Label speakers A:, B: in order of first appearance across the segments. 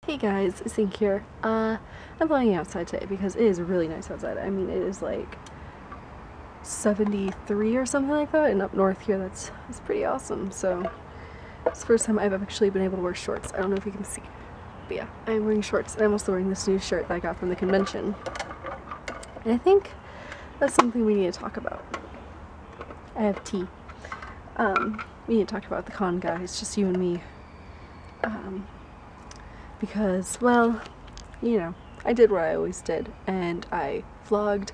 A: Hey guys, Zink here. I'm vlogging outside today because it is really nice outside. I mean, it is like 73 or something like that, and up north here that's pretty awesome. So it's the first time I've actually been able to wear shorts. I don't know if you can see, but yeah, I'm wearing shorts, and I'm also wearing this new shirt that I got from the convention. And I think that's something we need to talk about. I have tea. We need to talk about the con, guys, just you and me. Because, well, you know, I did what I always did, and I vlogged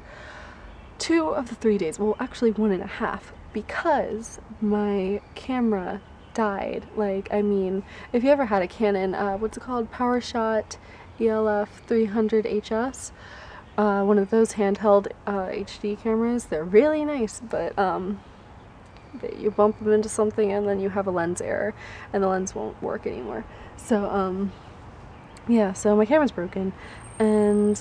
A: 2 of the 3 days, well, actually 1.5, because my camera died. Like, I mean, if you ever had a Canon, what's it called, PowerShot ELF 300 HS, one of those handheld HD cameras, they're really nice, but you bump them into something and then you have a lens error, and the lens won't work anymore. So, yeah, so my camera's broken, and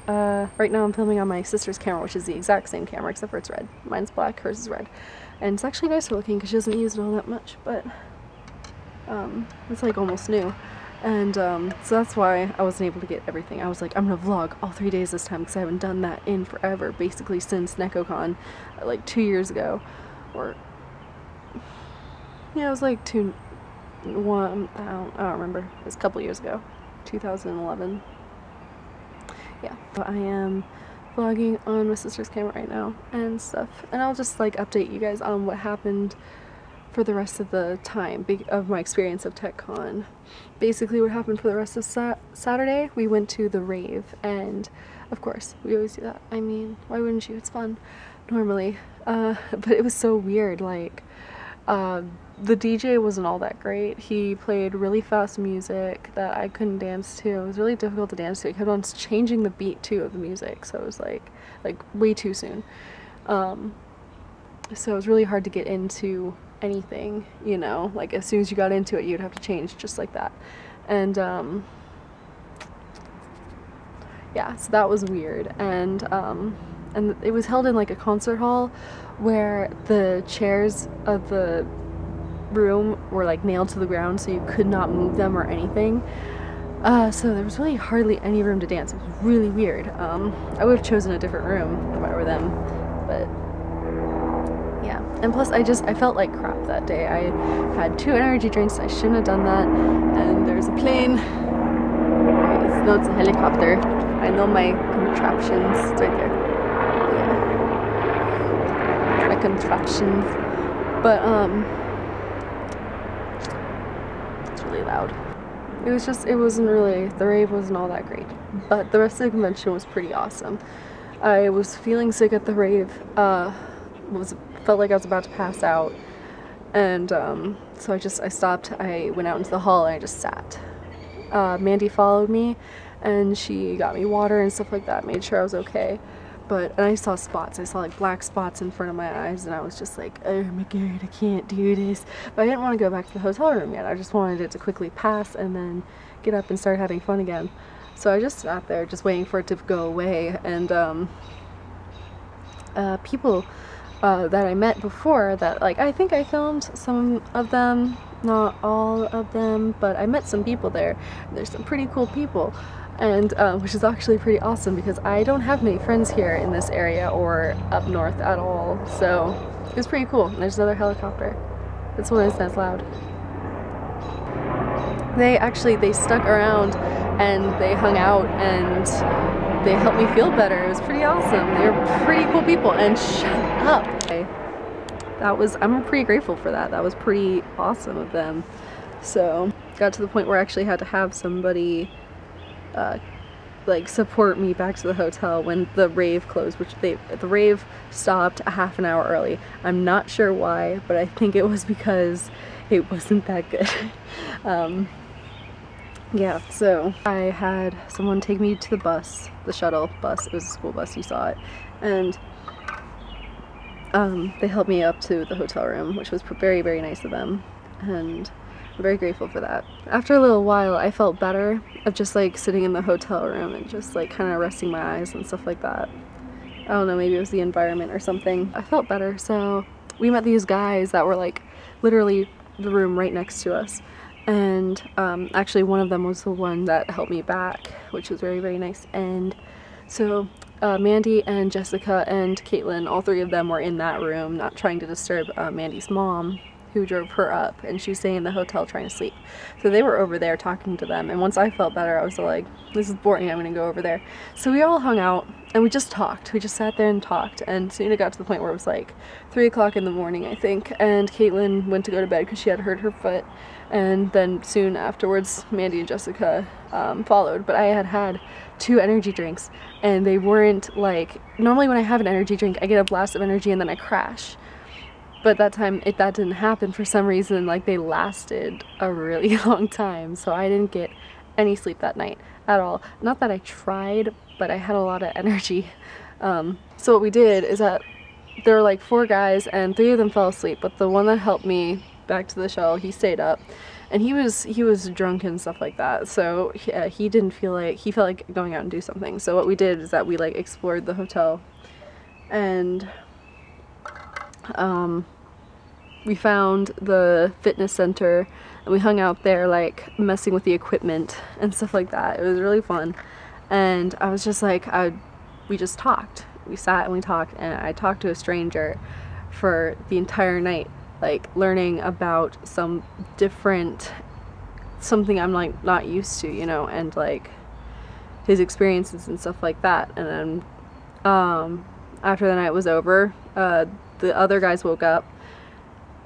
A: right now I'm filming on my sister's camera, which is the exact same camera except for it's red. Mine's black, hers is red. And it's actually nicer looking because she doesn't use it all that much, but it's like almost new. And so that's why I wasn't able to get everything. I was like, I'm gonna vlog all 3 days this time because I haven't done that in forever, basically since NecoCon, like 2 years ago. Or, yeah, it was like I don't remember. It was a couple years ago. 2011. Yeah, but I am vlogging on my sister's camera right now and stuff, and I'll just like update you guys on what happened for the rest of the time of my experience of TechCon. Basically what happened for the rest of Saturday, we went to the rave, and of course we always do that. I mean, why wouldn't you? It's fun normally, but it was so weird. Like, the DJ wasn't all that great. He played really fast music that I couldn't dance to. It was really difficult to dance to. He kept on changing the beat too of the music, so it was like way too soon. So it was really hard to get into anything, you know, like as soon as you got into it you'd have to change just like that. And yeah, so that was weird. And it was held in like a concert hall where the chairs of the room were like nailed to the ground, so you could not move them or anything. So there was really hardly any room to dance. It was really weird. I would have chosen a different room if I were them, but yeah. And plus I felt like crap that day. I had 2 energy drinks. I shouldn't have done that. And there's a plane. No, it's a helicopter. I know my contraptions. It's right there. Yeah. My contraptions. But it's really loud. It wasn't really, the rave wasn't all that great, but the rest of the convention was pretty awesome. I was feeling sick at the rave, felt like I was about to pass out, and so I stopped, I went out into the hall and I just sat. Mandy followed me and she got me water and stuff like that, made sure I was okay. And I saw spots. I saw like black spots in front of my eyes, and I was just like, oh my god, I can't do this. But I didn't want to go back to the hotel room yet. I just wanted it to quickly pass and then get up and start having fun again. So I just sat there just waiting for it to go away, and people that I met before that, like, I think I filmed some of them, not all of them, but I met some people there. There's some pretty cool people. And which is actually pretty awesome because I don't have many friends here in this area or up north at all, so it was pretty cool. And there's another helicopter. This one isn't as loud. They stuck around and they hung out and they helped me feel better. It was pretty awesome. They were pretty cool people. And shut up. I'm pretty grateful for that. That was pretty awesome of them. So got to the point where I actually had to have somebody like support me back to the hotel when the rave closed, which the rave stopped a half an hour early. I'm not sure why, but I think it was because it wasn't that good. Yeah, so I had someone take me to the bus, the shuttle bus. It was a school bus, you saw it, and they helped me up to the hotel room, which was very, very nice of them, and I'm very grateful for that. After a little while, I felt better of just like sitting in the hotel room and just like kind of resting my eyes and stuff like that. I don't know, maybe it was the environment or something. I felt better, so we met these guys that were like literally the room right next to us, and actually one of them was the one that helped me back, which was very, very nice. And so Mandy and Jessica and Caitlin, all three of them were in that room, not trying to disturb Mandy's mom, who drove her up, and she was staying in the hotel trying to sleep. So they were over there talking to them, and once I felt better, I was like, this is boring, I'm gonna go over there. So we all hung out and we just talked. We just sat there and talked, and soon it got to the point where it was like 3 o'clock in the morning, I think, and Caitlin went to go to bed because she had hurt her foot, and then soon afterwards Mandy and Jessica followed. But I had had 2 energy drinks, and they weren't like, normally when I have an energy drink I get a blast of energy and then I crash. But that time that didn't happen for some reason. Like, they lasted a really long time, so I didn't get any sleep that night at all. Not that I tried, but I had a lot of energy. So what we did is that there were like 4 guys and 3 of them fell asleep, but the one that helped me back to the shell, he stayed up, and he was drunk and stuff like that, so he didn't feel like, he felt like going out and do something. So what we did is that we like explored the hotel, and we found the fitness center, and we hung out there like messing with the equipment and stuff like that. It was really fun, and I was just like, we just talked. We sat and we talked, and I talked to a stranger for the entire night, like learning about something I'm like not used to, you know, and like his experiences and stuff like that. And then after the night was over, the other guys woke up,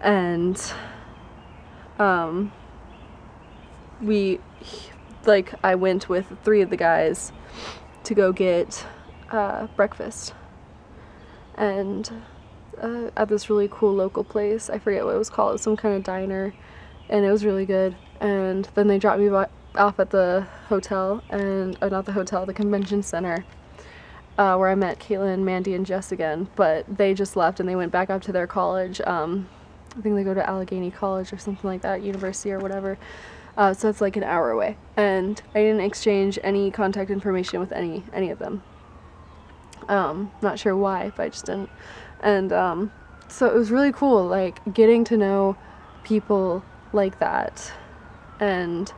A: and I went with 3 of the guys to go get breakfast, and at this really cool local place. I forget what it was called. It was some kind of diner, and it was really good. And then they dropped me off at the hotel, and not the hotel, the convention center, where I met Caitlin, Mandy, and Jess again. But they just left and they went back up to their college. I think they go to Allegheny College or something like that, university or whatever. So it's like an hour away, and I didn't exchange any contact information with any of them. Not sure why, but I just didn't. And so it was really cool, like getting to know people like that, and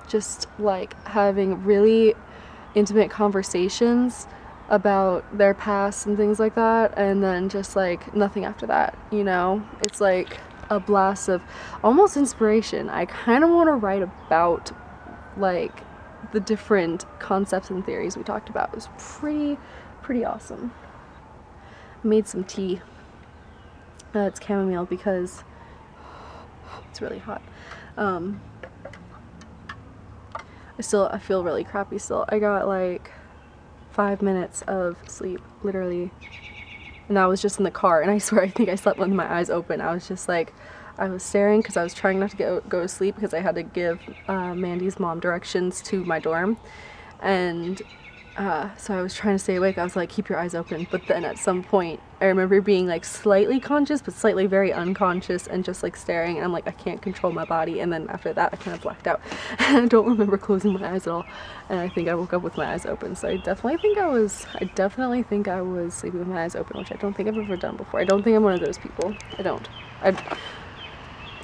A: just like having really intimate conversations about their past and things like that, and then just like nothing after that, you know. It's like a blast of almost inspiration. I kind of want to write about like the different concepts and theories we talked about. It was pretty awesome. I made some tea. It's chamomile because it's really hot. I feel really crappy still. I got like 5 minutes of sleep, literally, and I was just in the car, and I swear I think I slept with my eyes open. I was just like, I was staring because I was trying not to go to sleep because I had to give Mandy's mom directions to my dorm, and so I was trying to stay awake. I was like, keep your eyes open. But then at some point I remember being like slightly conscious but slightly very unconscious and just like staring, and I'm like, I can't control my body. And then after that I kind of blacked out. I don't remember closing my eyes at all, and I think I woke up with my eyes open. So I definitely think I was sleeping with my eyes open, which I don't think I've ever done before. I don't think I'm one of those people. I don't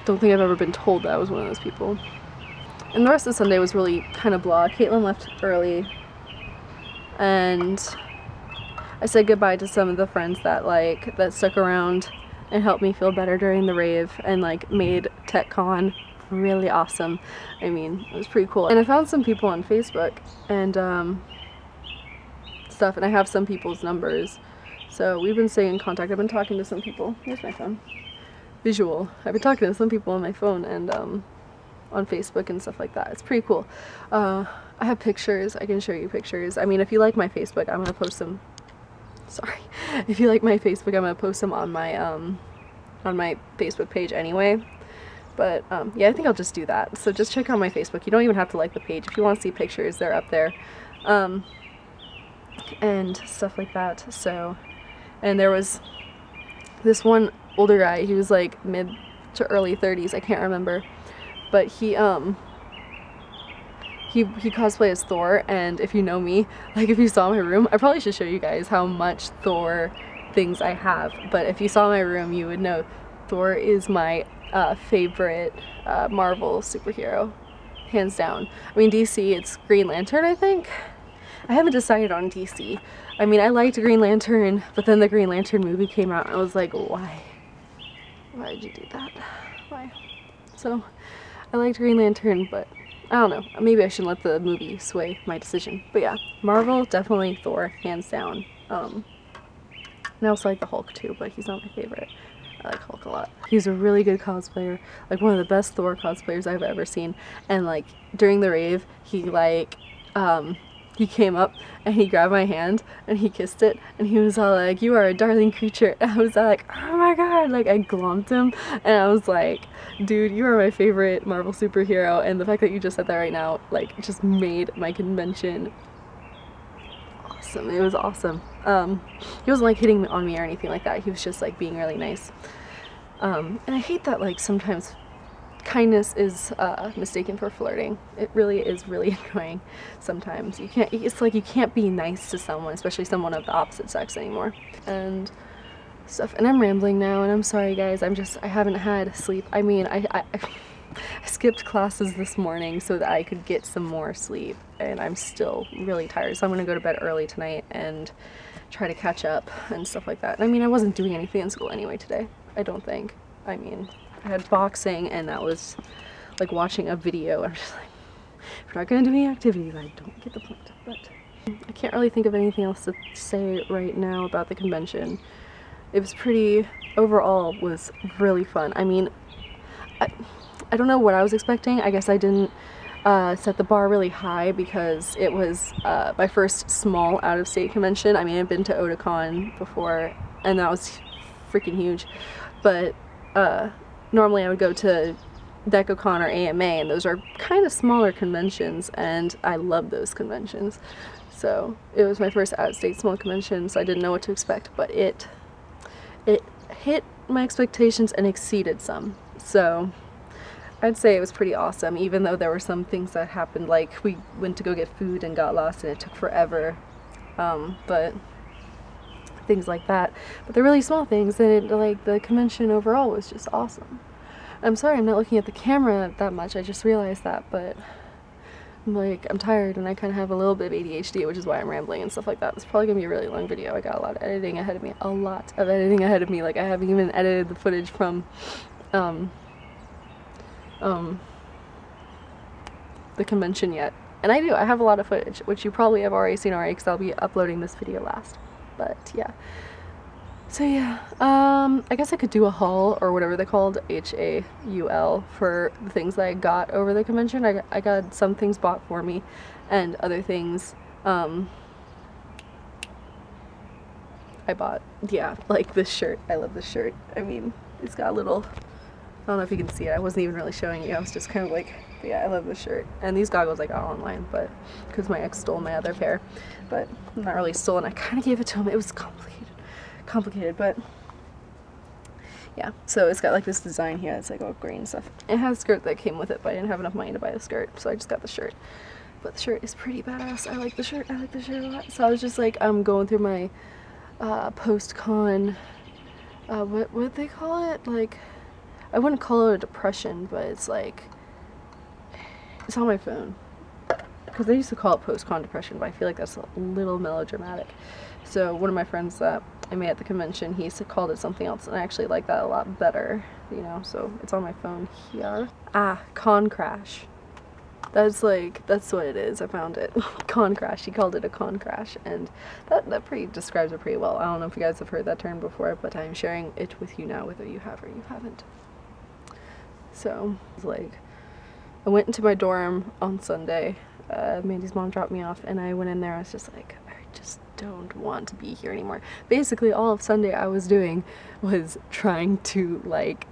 A: think I've ever been told that I was one of those people. And the rest of Sunday was really kind of blah. Caitlin left early, and I said goodbye to some of the friends that stuck around and helped me feel better during the rave, and like made TechCon really awesome. I mean, it was pretty cool. And I found some people on Facebook and stuff, and I have some people's numbers, so we've been staying in contact. I've been talking to some people. Here's my phone. Visual. I've been talking to some people on my phone and on Facebook and stuff like that. It's pretty cool. I have pictures. I can show you pictures. I mean, if you like my Facebook, I'm gonna post them. Sorry. If you like my Facebook, I'm gonna post them on my Facebook page anyway. But yeah, I think I'll just do that. So just check out my Facebook. You don't even have to like the page. If you want to see pictures, they're up there. And stuff like that. So, and there was this one older guy. He was like mid to early 30s. I can't remember. But he cosplayed as Thor, and if you know me, like if you saw my room, I probably should show you guys how much Thor things I have, but if you saw my room, you would know Thor is my favorite Marvel superhero, hands down. I mean, DC, it's Green Lantern, I think. I haven't decided on DC. I mean, I liked Green Lantern, but then the Green Lantern movie came out and I was like, why? Why did you do that? Why? So, I liked Green Lantern, but I don't know. Maybe I shouldn't let the movie sway my decision. But yeah, Marvel, definitely Thor, hands down. And I also like the Hulk too, but he's not my favorite. I like Hulk a lot. He's a really good cosplayer, like one of the best Thor cosplayers I've ever seen. And like during the rave, he like he came up and he grabbed my hand and he kissed it and he was all like, "You are a darling creature." And I was like, oh my god, like I glomped him and I was like, dude, you are my favorite Marvel superhero. And the fact that you just said that right now, like, just made my convention awesome. It was awesome. He wasn't like hitting on me or anything like that. He was just like being really nice. And I hate that like sometimes kindness is mistaken for flirting. It really is really annoying sometimes. You can't, it's like you can't be nice to someone, especially someone of the opposite sex anymore. And stuff. And I'm rambling now and I'm sorry guys, I haven't had sleep. I mean, I skipped classes this morning so that I could get some more sleep and I'm still really tired. So I'm gonna go to bed early tonight and try to catch up and stuff like that. And I mean, I wasn't doing anything in school anyway today, I don't think. I mean, I had boxing and that was like watching a video. I'm just like, if we're not gonna do any activities, I don't get the point. But I can't really think of anything else to say right now about the convention. It was pretty, overall was really fun. I mean, I don't know what I was expecting. I guess I didn't set the bar really high because it was my first small out-of-state convention. I mean, I've been to Otakon before and that was freaking huge, but normally I would go to DecoCon or AMA and those are kind of smaller conventions and I love those conventions. So it was my first out-of-state small convention, so I didn't know what to expect, but it hit my expectations and exceeded some. So I'd say it was pretty awesome, even though there were some things that happened, like we went to go get food and got lost and it took forever, but things like that. But they're really small things and like the convention overall was just awesome. I'm sorry I'm not looking at the camera that much, I just realized that, but I'm tired and I kind of have a little bit of ADHD, which is why I'm rambling and stuff like that. It's probably gonna be a really long video. I got a lot of editing ahead of me. Like I haven't even edited the footage from the convention yet. And I have a lot of footage, which you probably have already seen already because I'll be uploading this video last. But yeah. So yeah, I guess I could do a haul or whatever they're called, HAUL, for the things that I got over the convention. I got some things bought for me and other things I bought. Yeah, like this shirt. I love this shirt. I mean, it's got a little, I don't know if you can see it. I wasn't even really showing you. I was just kind of like, but yeah, I love this shirt. And these goggles I got online, but because my ex stole my other pair. But not really stolen. I kind of gave it to him. It was complicated, but yeah. So it's got like this design here. It's like all green stuff. It has a skirt that came with it, but I didn't have enough money to buy the skirt, so I just got the shirt. But the shirt is pretty badass. I like the shirt. I like the shirt a lot. So I was just like, I'm going through my post-con, what would they call it? Like, I wouldn't call it a depression, but it's like, it's on my phone. Because they used to call it post-con depression, but I feel like that's a little melodramatic. So one of my friends that I met at the convention, he called it something else, and I actually like that a lot better, you know, so it's on my phone here. Con crash. That's like, that's what it is. I found it. Con crash. He called it a con crash, and that pretty describes it pretty well. I don't know if you guys have heard that term before, but I'm sharing it with you now, whether you have or you haven't. So, it's like, I went into my dorm on Sunday. Mandy's mom dropped me off, and I went in there. I was just like, I just don't want to be here anymore. Basically, all of Sunday I was doing was trying to, like,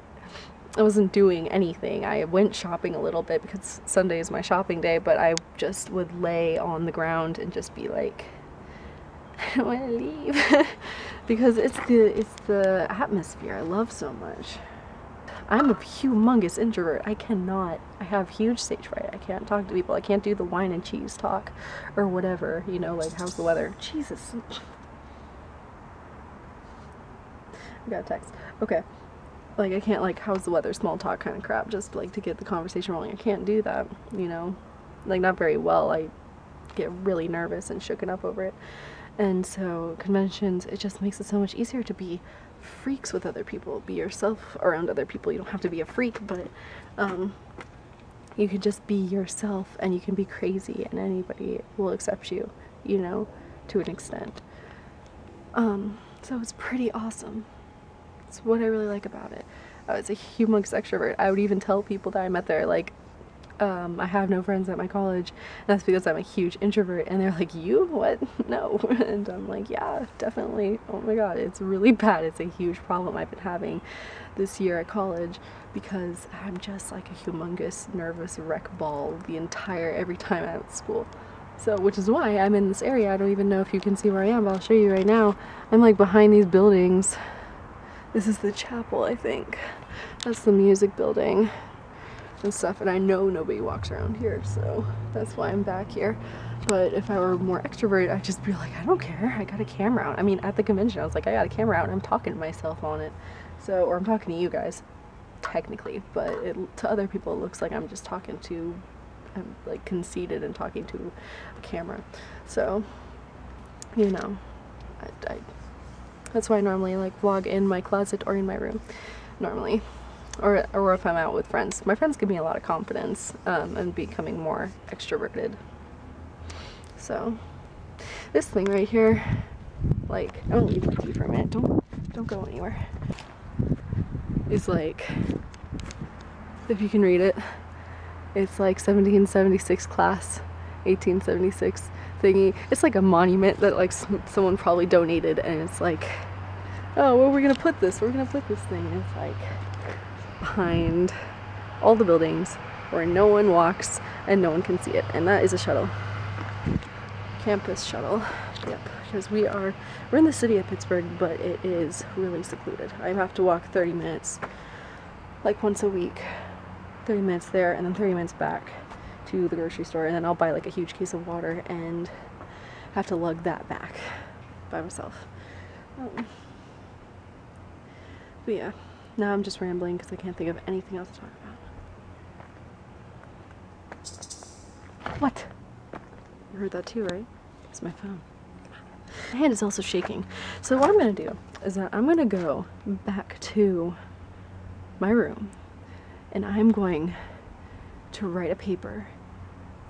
A: I wasn't doing anything. I went shopping a little bit because Sunday is my shopping day, but I just would lay on the ground and just be like, I don't want to leave. Because it's the atmosphere I love so much. I'm a humongous introvert. I have huge stage fright. I can't talk to people. I can't do the wine and cheese talk or whatever, you know, like, how's the weather? Jesus. I got a text. Okay. Like, I can't, like, how's the weather, small talk kind of crap, just, like, to get the conversation rolling. I can't do that, you know? Like, not very well. I get really nervous and shooken up over it. And so, conventions, it just makes it so much easier to be freaks with other people. Be yourself around other people. You don't have to be a freak, but, you could just be yourself, and you can be crazy, and anybody will accept you, you know, to an extent. So it's pretty awesome. It's what I really like about it. It's a humongous extrovert. I would even tell people that I met there, like, I have no friends at my college, and that's because I'm a huge introvert, and they're like, you? What? No. And I'm like, yeah, definitely. Oh my god, it's really bad. It's a huge problem I've been having this year at college, because I'm just like a humongous nervous wreck ball every time I'm at school. So, which is why I'm in this area. I don't even know if you can see where I am, but I'll show you right now. I'm like behind these buildings. This is the chapel, I think. That's the music building and stuff, and I know nobody walks around here, so that's why I'm back here. But if I were more extrovert, I'd just be like, I don't care, I got a camera out. I mean, at the convention, I was like, I got a camera out, and I'm talking to myself on it. So, or I'm talking to you guys, technically, but to other people, it looks like I'm just talking to, I'm like conceited and talking to a camera. So, you know, that's why I normally like vlog in my closet or in my room, normally. Or if I'm out with friends. My friends give me a lot of confidence, and becoming more extroverted. So, this thing right here, like, I'm gonna leave my tea for a minute, don't go anywhere. It's like, if you can read it, it's like 1776 class, 1876 thingy. It's like a monument that like someone probably donated, and it's like, oh, where are we gonna put this? We're gonna put this thing. It's like behind all the buildings where no one walks and no one can see it, and that is a shuttle. Campus shuttle. Yep, because we're in the city of Pittsburgh, but it is really secluded. I have to walk 30 minutes like once a week. 30 minutes there and then 30 minutes back to the grocery store, and then I'll buy like a huge case of water and have to lug that back by myself. But yeah, now I'm just rambling because I can't think of anything else to talk about. What? You heard that too, right? It's my phone. My hand is also shaking. So what I'm gonna do is that I'm gonna go back to my room, and I'm going to write a paper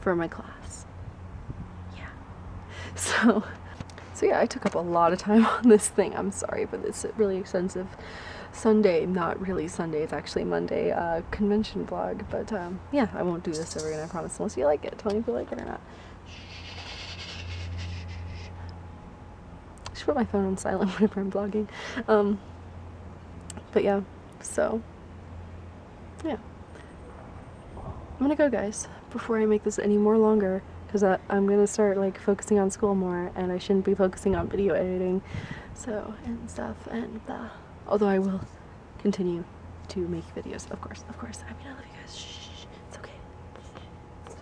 A: for my class. Yeah. So yeah, I took up a lot of time on this thing. I'm sorry, but it's a really extensive Sunday, not really Sunday, it's actually Monday, convention vlog. But yeah, I won't do this ever again, I promise, unless you like it. Tell me if you like it or not. I should put my phone on silent whenever I'm vlogging. But yeah, so yeah, I'm gonna go, guys, before I make this any more longer, because I'm gonna start like focusing on school more, and I shouldn't be focusing on video editing, so, and stuff, and although I will continue to make videos, of course. I mean, I love you guys. Shh, it's okay. It's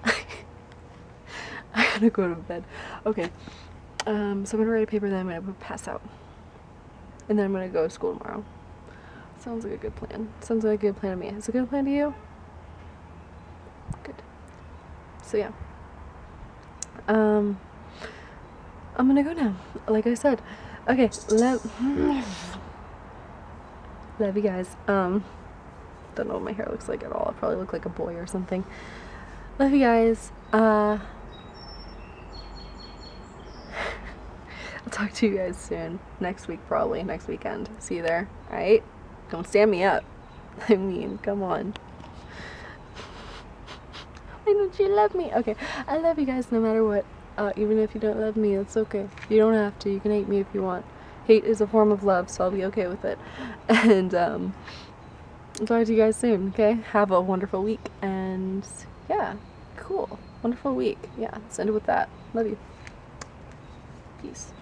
A: okay. I gotta go to bed. Okay. So I'm gonna write a paper, then I'm gonna pass out, and then I'm gonna go to school tomorrow. Sounds like a good plan. Sounds like a good plan to me. Is it a good plan to you? Good. So yeah. I'm gonna go now, like I said. Okay, love you guys. Don't know what my hair looks like at all. I probably look like a boy or something. Love you guys. I'll talk to you guys soon. Next week, probably. Next weekend. See you there. Alright? Don't stand me up. I mean, come on. Why don't you love me? Okay, I love you guys no matter what. Even if you don't love me, it's okay. You don't have to. You can hate me if you want. Hate is a form of love, so I'll be okay with it. And I'll talk to you guys soon, okay? Have a wonderful week, and yeah, cool. Wonderful week. Yeah, let's end it with that. Love you. Peace.